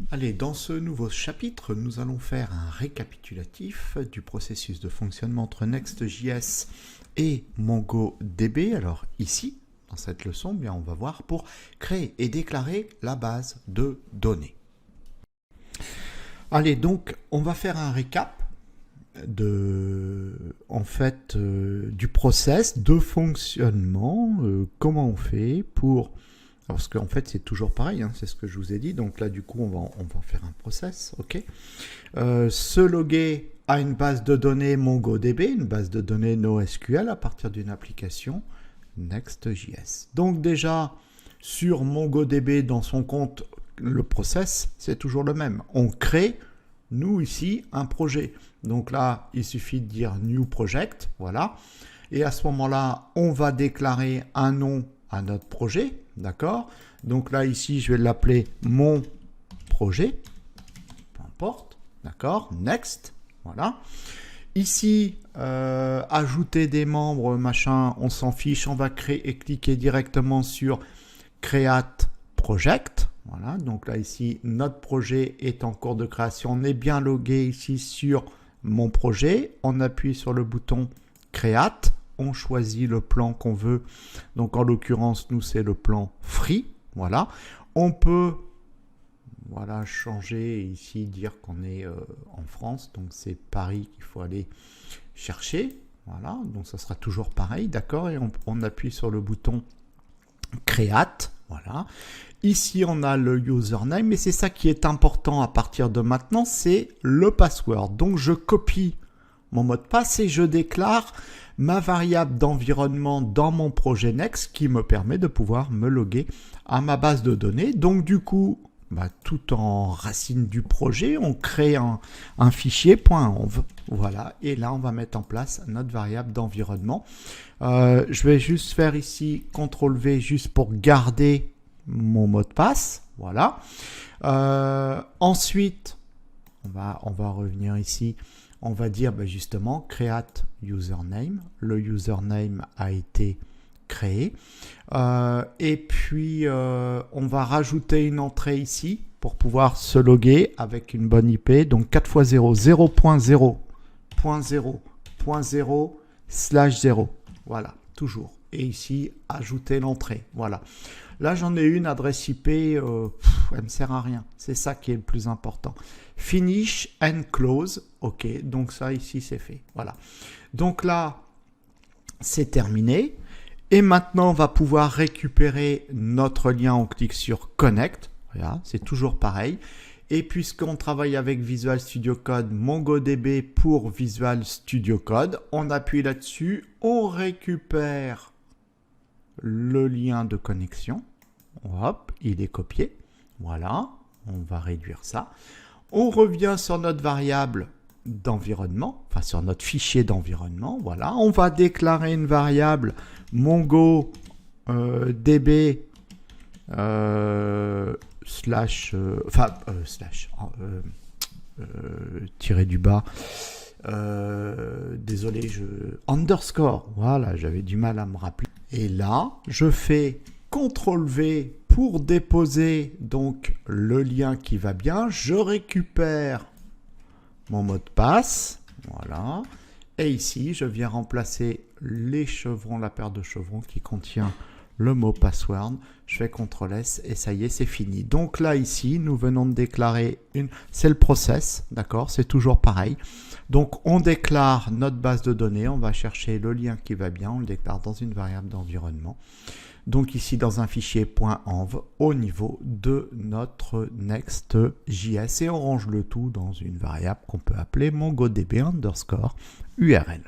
Allez, dans ce nouveau chapitre, nous allons faire un récapitulatif du processus de fonctionnement entre Next.js et MongoDB. Alors ici, dans cette leçon, bien, on va voir pour créer et déclarer la base de données. Allez, donc, on va faire un récap du process de fonctionnement, comment on fait pour... Parce qu'en fait, c'est toujours pareil, hein, c'est ce que je vous ai dit. Donc là, du coup, on va faire un process, ok. Se loguer à une base de données MongoDB, une base de données NoSQL à partir d'une application Next.js. Donc déjà, sur MongoDB, dans son compte, le process, c'est toujours le même. On crée, nous, ici, un projet. Donc là, il suffit de dire New Project, voilà. Et à ce moment-là, on va déclarer un nom à notre projet, d'accord? Donc là, ici, je vais l'appeler mon projet, peu importe, d'accord? Next, voilà. Ici, ajouter des membres, machin, on s'en fiche, on va créer et cliquer directement sur Create Project. Voilà, donc là, ici, notre projet est en cours de création. On est bien logué ici sur mon projet. On appuie sur le bouton Create. On choisit le plan qu'on veut. Donc, en l'occurrence, nous, c'est le plan free. Voilà. On peut, voilà, changer ici, dire qu'on est en France. Donc, c'est Paris qu'il faut aller chercher. Voilà. Donc, ça sera toujours pareil. D'accord. Et on appuie sur le bouton Create. Voilà. Ici, on a le username. Et c'est ça qui est important à partir de maintenant. C'est le password. Donc, je copie mon mot de passe et je déclare ma variable d'environnement dans mon projet Next qui me permet de pouvoir me loguer à ma base de données. Donc du coup, tout en racine du projet, on crée un fichier .env. Voilà, et là on va mettre en place notre variable d'environnement. Je vais juste faire ici CTRL-V juste pour garder mon mot de passe. Voilà. Ensuite, on va revenir ici. On va dire justement create username. Le username a été créé. Et puis, on va rajouter une entrée ici pour pouvoir se loguer avec une bonne IP. Donc 4 x 0, 0.0.0.0/0. Voilà, toujours. Et ici, ajouter l'entrée. Voilà. Là, j'en ai une adresse IP, elle ne me sert à rien. C'est ça qui est le plus important. Finish and close. OK, donc ça, ici, c'est fait. Voilà. Donc là, c'est terminé. Et maintenant, on va pouvoir récupérer notre lien. On clique sur Connect. Voilà, c'est toujours pareil. Et puisqu'on travaille avec Visual Studio Code, MongoDB pour Visual Studio Code, on appuie là-dessus, on récupère le lien de connexion. Hop, il est copié. Voilà, on va réduire ça. On revient sur notre variable d'environnement, enfin sur notre fichier d'environnement. Voilà, on va déclarer une variable MongoDB tiré du bas. Désolé, underscore. Voilà, j'avais du mal à me rappeler. Et là, je fais CTRL-V pour déposer donc le lien qui va bien. Je récupère mon mot de passe. Voilà. Et ici, je viens remplacer les chevrons, la paire de chevrons qui contient le mot password. Je fais CTRL-S et ça y est, c'est fini. Donc là, ici, nous venons de déclarer c'est le process, d'accord? C'est toujours pareil. Donc, on déclare notre base de données. On va chercher le lien qui va bien. On le déclare dans une variable d'environnement. Donc ici, dans un fichier .env au niveau de notre Next.js. Et on range le tout dans une variable qu'on peut appeler MongoDB_URL.